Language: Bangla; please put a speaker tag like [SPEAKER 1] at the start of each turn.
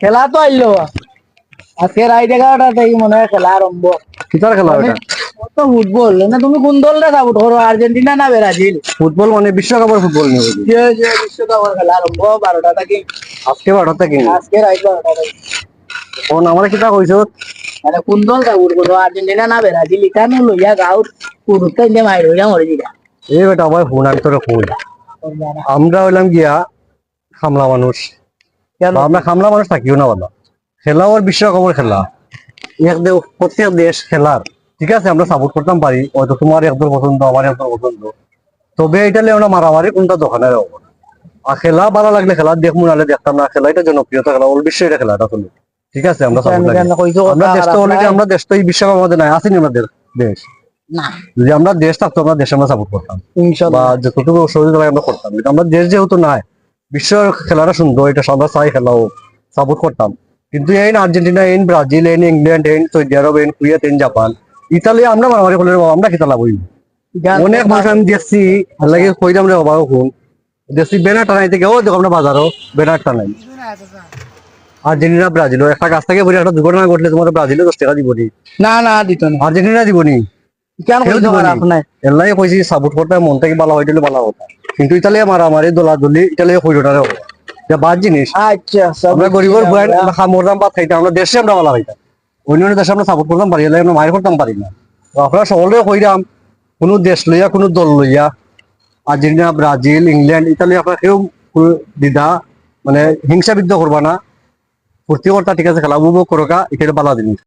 [SPEAKER 1] খেলা তো আইলো আজকে রাত 11টাতেই মনে হয় খেলা আরম্ভ।
[SPEAKER 2] কিতার খেলা ওটা?
[SPEAKER 1] তো ফুটবল না, তুমি কোন দলটা সাপোর্ট করো, আর্জেন্টিনা না ব্রাজিল?
[SPEAKER 2] ফুটবল মানে বিশ্বকাপের ফুটবল নিয়ে বলি।
[SPEAKER 1] বিশ্বকাপের খেলা আরম্ভ 12টা থেকে।
[SPEAKER 2] আজকে 12টা থেকে
[SPEAKER 1] আজকে রাত 12টা থেকে।
[SPEAKER 2] ফোন আমার কিতা কইছো?
[SPEAKER 1] মানে কোন দল সাপোর্ট করো, আর্জেন্টিনা না ব্রাজিল? এখানে লইয়া গাঁর পুরুত্ব ইন্ডিয়া মাইর হইয়া মরে দিলা।
[SPEAKER 2] এই বেটা ভাই ফোন আমি তোরে ফোন, আমরা হইলাম গিয়া খামলা মানুষ, বা আমরা খামলা মানুষ থাকিও না বলা। খেলা ওর বিশ্বকাপের খেলা, প্রত্যেক দেশ খেলার, ঠিক আছে আমরা সাপোর্ট করতাম পারি, হয়তো তোমার একদল পছন্দ আমার একদল পছন্দ, তবে এটা আমরা মারামারি কোনটা দোকানের হবো না। আর খেলা ভালো লাগলে খেলা দেখবো, নাহলে দেখতাম না। খেলা এটা জনপ্রিয়তা খেলা, ওর বিশ্বে এটা খেলাটা চলে, ঠিক আছে আমরা সাপোর্ট করি। আমরা দেশটা অলরেডি, আমরা দেশটা এই বিশ্বকাপ আমাদের নাই, আসেনি আমাদের দেশ। যদি আমরা দেশ থাকতো আমরা দেশে আমরা সাপোর্ট করতাম, বা যতটুকু সহযোগিতা আমরা করতাম। কিন্তু আমরা দেশ যেহেতু নাই, বিশ্ব খেলাটা সুন্দর, এটা আমরা চাই খেলাও সাপোর্ট করতাম। কিন্তু এই আর্জেন্টিনা, এই ব্রাজিল, এই ইংল্যান্ড, এই সৌদি আরব, এই কুয়েত, এই জাপান, ইতালি আমরা মারামারি করলে আমরা খেতা লাভ হইব। অনেক মানুষ আমি দেখছি লাগে কইলাম রে বাবা, কোন দেখছি ব্যানার টানাইতে গিয়ে, ও দেখো আমরা বাজারও ব্যানার টানাই। আর্জেন্টিনা ব্রাজিল একটা গাছ থেকে বলি, একটা দুর্ঘটনা ঘটলে তোমার ব্রাজিলে 10 টাকা দিবনি?
[SPEAKER 1] না না দিত না।
[SPEAKER 2] আর্জেন্টিনা দিবনি
[SPEAKER 1] কেন কইছো খারাপ নাই?
[SPEAKER 2] এলাই কইছি সাপোর্ট করতে মন থেকে ভালো হইলে ভালো কথা। কিন্তু ইতালিয়া মারামারি দোলাদলি, ইতালিয়া কইরোটারে হবে এটা বাদ জিনিস।
[SPEAKER 1] আচ্ছা
[SPEAKER 2] আমরা গরিবের বয়ান আমরা খামরদাম বাদ খাইতাম, আমরা দেশে আমরা ভালো হইতাম, অন্য অন্য দেশে আমরা সাপোর্ট করতাম পারি, এলাই আমরা মায়ের করতাম পারি না। তো আপনারা সকলে কইরাম, কোনো দেশ লইয়া কোনো দল লইয়া, আর্জেন্টিনা, ব্রাজিল, ইংল্যান্ড, ইতালি, আপনার কেউ দ্বিধা মানে হিংসা বিদ্যা করবা না, ফুর্তি করতা, ঠিক আছে, খেলা উপভোগ করোকা, এটা ভালো জিনিস।